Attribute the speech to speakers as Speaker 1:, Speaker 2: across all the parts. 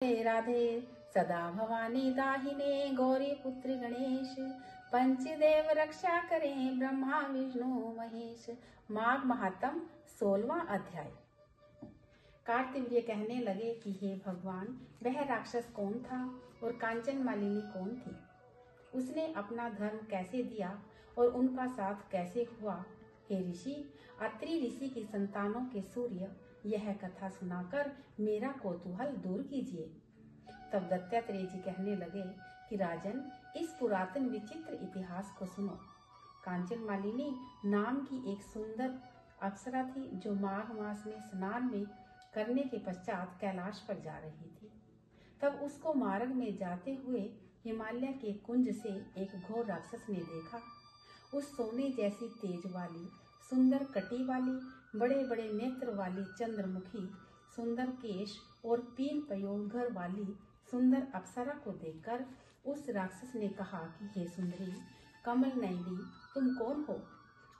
Speaker 1: राधे राधे सदा भवानी दाहिने गौरी पुत्र गणेश पंचदेव रक्षा करें ब्रह्मा विष्णु महेश। माघ महात्म 16वां अध्याय। कार्तवीर्य कहने लगे कि हे भगवान, वह राक्षस कौन था और कांचन मालिनी कौन थी? उसने अपना धर्म कैसे दिया और उनका साथ कैसे हुआ? हे ऋषि, अत्रि ऋषि की संतानों के सूर्य, यह कथा सुनाकर मेरा कौतूहल दूर कीजिए। तब दत्तात्रेय जी कहने लगे कि राजन, इस पुरातन विचित्र इतिहास को सुनो। कांचन मालिनी नाम की एक सुंदर अप्सरा थी जो माघ मास में स्नान में करने के पश्चात कैलाश पर जा रही थी। तब उसको मार्ग में जाते हुए हिमालय के कुंज से एक घोर राक्षस ने देखा। उस सोने जैसी तेज वाली, सुंदर कटी वाली, बड़े बड़े नेत्र वाली, चंद्रमुखी, सुंदर केश और पीन पयोगर वाली सुंदर अप्सरा को देखकर उस राक्षस ने कहा कि हे सुंदरी, कमल नयनी, तुम कौन हो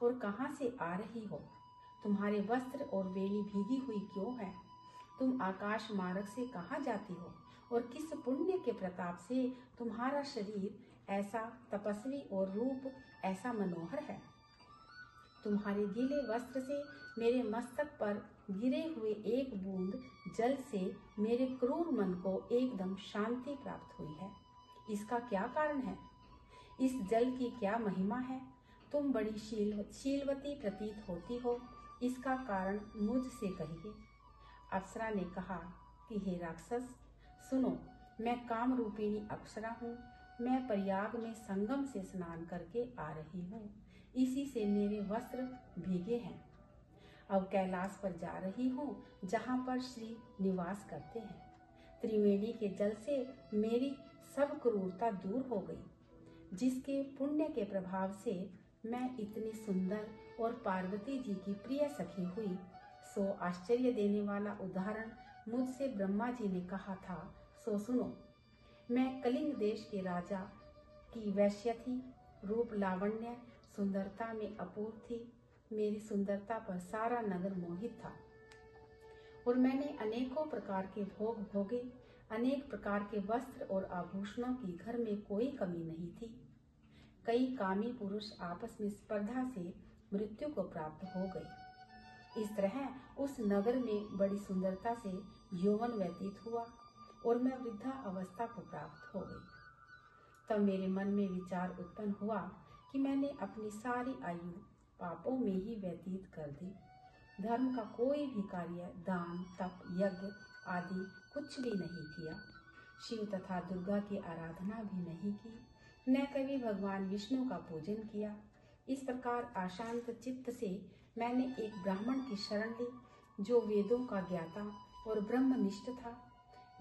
Speaker 1: और कहाँ से आ रही हो? तुम्हारे वस्त्र और वेणी भीगी हुई क्यों है? तुम आकाश मार्ग से कहाँ जाती हो और किस पुण्य के प्रताप से तुम्हारा शरीर ऐसा तपस्वी और रूप ऐसा मनोहर है? तुम्हारे गीले वस्त्र से मेरे मस्तक पर गिरे हुए एक बूंद जल से मेरे क्रूर मन को एकदम शांति प्राप्त हुई है। इसका क्या कारण है? इस जल की क्या महिमा है? तुम बड़ी शीलवती प्रतीत होती हो, इसका कारण मुझसे कहिए। अप्सरा ने कहा कि हे राक्षस, सुनो, मैं काम रूपिणी अप्सरा हूँ। मैं प्रयाग में संगम से स्नान करके आ रही हूँ, इसी से मेरे वस्त्र भीगे हैं। अब कैलाश पर जा रही हूँ, जहाँ पर श्री निवास करते हैं। त्रिवेणी के जल से मेरी सब क्रूरता दूर हो गई, जिसके पुण्य के प्रभाव से मैं इतनी सुंदर और पार्वती जी की प्रिय सखी हुई। सो आश्चर्य देने वाला उदाहरण मुझसे ब्रह्मा जी ने कहा था, सो सुनो। मैं कलिंग देश के राजा की वैश्य थी, रूप लावण्य सुंदरता में अपूर्व थी। मेरी सुंदरता पर सारा नगर मोहित था और मैंने अनेकों प्रकार के भोग भोगे। अनेक प्रकार के वस्त्र और आभूषणों की घर में कोई कमी नहीं थी। कई कामी पुरुष आपस में स्पर्धा से मृत्यु को प्राप्त हो गए। इस तरह उस नगर में बड़ी सुंदरता से यौवन व्यतीत हुआ और मैं वृद्धा अवस्था को प्राप्त हो गई। तब मेरे मन में विचार उत्पन्न हुआ कि मैंने अपनी सारी आयु पापों में ही व्यतीत कर दी। धर्म का कोई भी कार्य, दान, तप, यज्ञ आदि कुछ भी नहीं किया। शिव तथा दुर्गा की आराधना भी नहीं की, न कभी भगवान विष्णु का पूजन किया। इस प्रकार अशांत चित्त से मैंने एक ब्राह्मण की शरण ली, जो वेदों का ज्ञाता और ब्रह्मनिष्ठ था।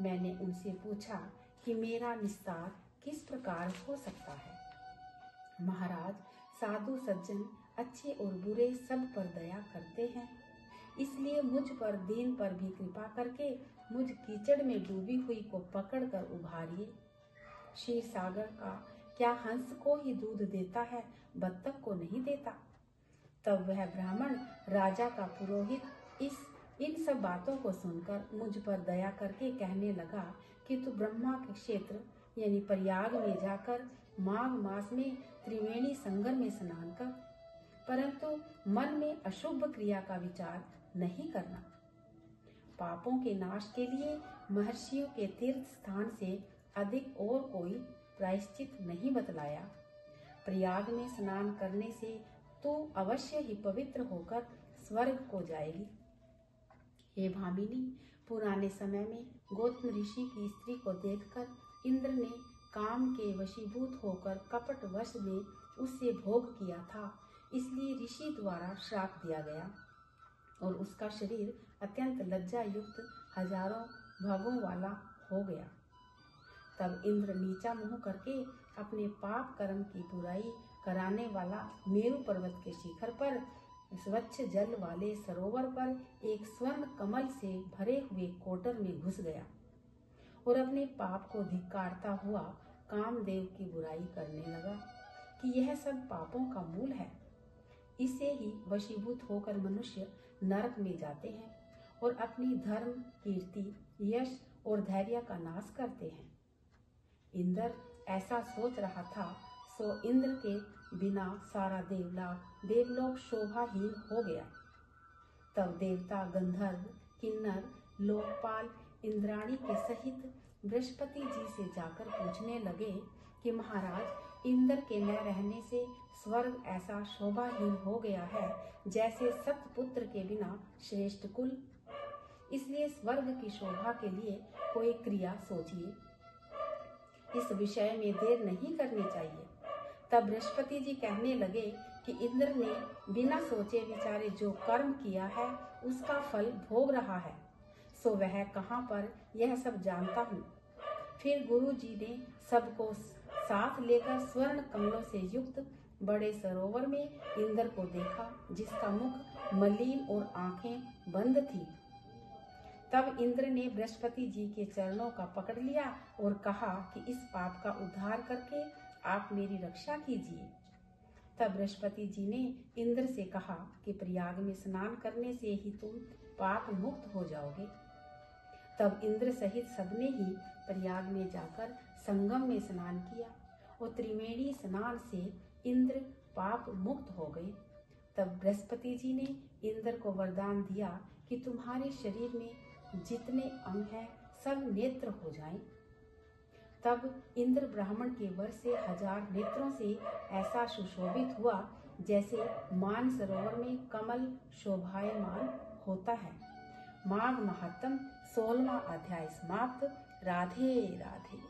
Speaker 1: मैंने उनसे पूछा कि मेरा निस्तार किस प्रकार हो सकता है। महाराज, साधु सज्जन अच्छे और बुरे सब पर दया करते हैं, इसलिए मुझ पर दीन पर भी कृपा करके मुझ कीचड़ में डूबी हुई को पकड़कर उभारिए। क्षीर सागर का क्या हंस को ही दूध देता है, बत्तख को नहीं देता? तब वह ब्राह्मण राजा का पुरोहित इन सब बातों को सुनकर मुझ पर दया करके कहने लगा कि तू ब्रह्मा के क्षेत्र यानी प्रयाग में जाकर माघ मास में त्रिवेणी संगम में स्नान कर, परंतु मन में अशुभ क्रिया का विचार नहीं करना। पापों के नाश के लिए महर्षियों के तीर्थ स्थान से अधिक और कोई प्रायश्चित नहीं बतलाया। प्रयाग में स्नान करने से तू अवश्य ही पवित्र होकर स्वर्ग को जाएगी। हे भामिनी, पुराने समय में गौतम ऋषि की स्त्री को देखकर इंद्र ने काम के वशीभूत होकर कपट वश में उससे भोग किया था, इसलिए ऋषि द्वारा श्राप दिया गया और उसका शरीर अत्यंत लज्जा युक्त हजारों भवों वाला हो गया। तब इंद्र नीचा मुंह करके अपने पाप कर्म की बुराई कराने वाला मेरु पर्वत के शिखर पर स्वच्छ जल वाले सरोवर पर एक स्वर्ण कमल से भरे हुए कोटर में घुस गया और अपने पाप को धिक्कारता हुआ कामदेव की बुराई करने लगा कि यह सब पापों का मूल है। इसे ही वशीभूत होकर मनुष्य नरक में जाते हैं और अपनी धर्म, कीर्ति, यश और धैर्य का नाश करते हैं। इंद्र ऐसा सोच रहा था, सो इंद्र के बिना सारा देवलोक शोभाहीन हो गया। तब देवता, गंधर्व, किन्नर, लोकपाल इंद्राणी के सहित बृहस्पति जी से जाकर पूछने लगे कि महाराज, इंद्र के न रहने से स्वर्ग ऐसा शोभाहीन हो गया है जैसे सतपुत्र के बिना श्रेष्ठ कुल। इसलिए स्वर्ग की शोभा के लिए कोई क्रिया सोचिए। इस विषय में देर नहीं करनी चाहिए। तब बृहस्पति जी कहने लगे कि इंद्र ने बिना सोचे विचारे जो कर्म किया है उसका फल भोग रहा है, सो वह कहाँ पर यह सब जानता हूँ। फिर गुरु जी ने सबको साथ लेकर स्वर्ण कमलों से युक्त बड़े सरोवर में इंद्र को देखा, जिसका मुख मलिन और आंखें बंद थी। तब इंद्र ने बृहस्पति जी के चरणों का पकड़ लिया और कहा कि इस पाप का उद्धार करके आप मेरी रक्षा कीजिए। तब बृहस्पति जी ने इंद्र से कहा कि प्रयाग में स्नान करने से ही तुम पाप मुक्त हो जाओगे। तब इंद्र सहित सबने ही प्रयाग में जाकर संगम में स्नान किया और त्रिवेणी स्नान से इंद्र पाप मुक्त हो गए। तब बृहस्पति जी ने इंद्र को वरदान दिया कि तुम्हारे शरीर में जितने अंग हैं सब नेत्र हो जाएं। तब इंद्र ब्राह्मण के वर से 1000 नेत्रों से ऐसा सुशोभित हुआ जैसे मान सरोवर में कमल शोभायमान होता है। माघ महात्म 16वां अध्याय समाप्त। राधे राधे।